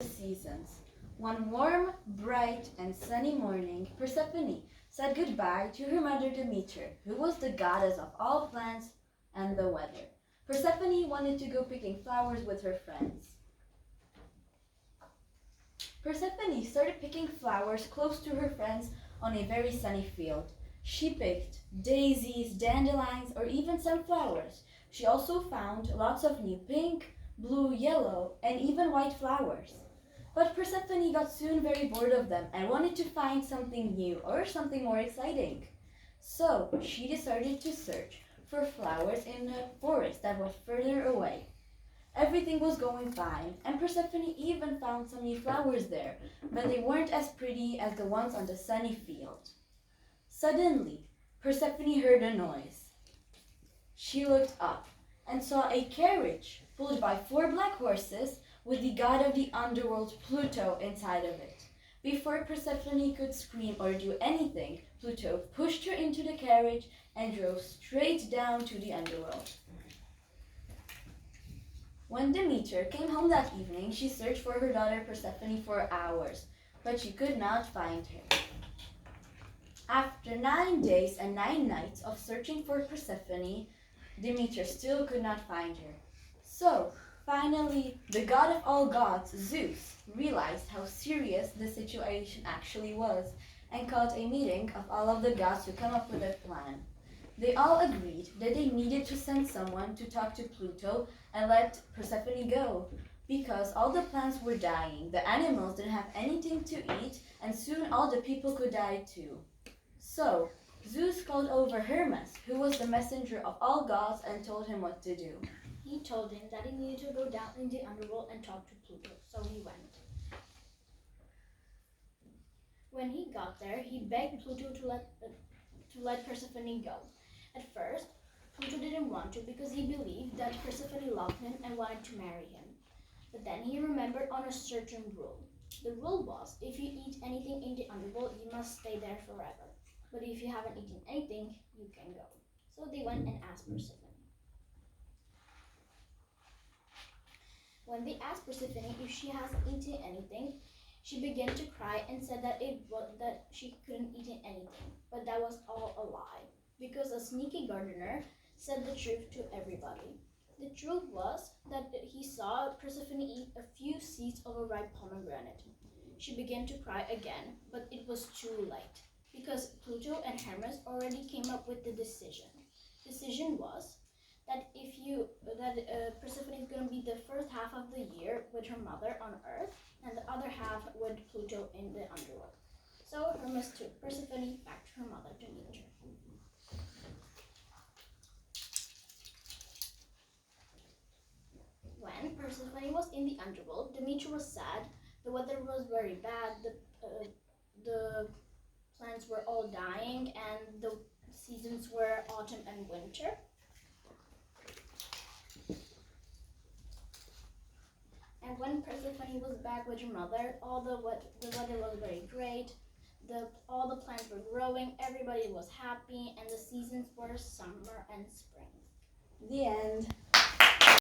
seasons. One warm, bright, and sunny morning, Persephone said goodbye to her mother Demeter, who was the goddess of all plants and the weather. Persephone wanted to go picking flowers with her friends. Persephone started picking flowers close to her friends on a very sunny field. She picked daisies, dandelions, or even sunflowers. She also found lots of new pink, blue, yellow, and even white flowers. But Persephone got soon very bored of them and wanted to find something new or something more exciting. So she decided to search for flowers in a forest that was further away. Everything was going fine, and Persephone even found some new flowers there, but they weren't as pretty as the ones on the sunny field. Suddenly, Persephone heard a noise. She looked up and saw a carriage pulled by 4 black horses with the god of the underworld Pluto inside of it. Before Persephone could scream or do anything, Pluto pushed her into the carriage and drove straight down to the underworld. When Demeter came home that evening, she searched for her daughter Persephone for hours, but she could not find her. After 9 days and 9 nights of searching for Persephone, Demeter still could not find her. So, finally, the god of all gods, Zeus, realized how serious the situation actually was and called a meeting of all of the gods to come up with a plan. They all agreed that they needed to send someone to talk to Pluto and let Persephone go, because all the plants were dying, the animals didn't have anything to eat, and soon all the people could die too. So, Zeus called over Hermes, who was the messenger of all gods, and told him what to do. He told him that he needed to go down in the underworld and talk to Pluto, so he went. When he got there, he begged Pluto to let Persephone go. At first, Pluto didn't want to because he believed that Persephone loved him and wanted to marry him. But then he remembered on a certain rule. The rule was, if you eat anything in the underworld, you must stay there forever. But if you haven't eaten anything, you can go. So they went and asked Persephone. When they asked Persephone if she hasn't eaten anything, she began to cry and said that she couldn't eat anything. But that was all a lie, because a sneaky gardener said the truth to everybody. The truth was that he saw Persephone eat a few seeds of a ripe pomegranate. She began to cry again, but it was too late, because Pluto and Hermes already came up with the decision. Decision was that Persephone is going to be the first half of the year with her mother on Earth, and the other half with Pluto in the underworld. So Hermes took Persephone back to her mother Demeter. When Persephone was in the underworld, Demeter was sad. The weather was very bad. The plants were all dying, and the seasons were autumn and winter. And when Persephone was back with her mother, the weather was very great. All the plants were growing, everybody was happy, and the seasons were summer and spring. The end.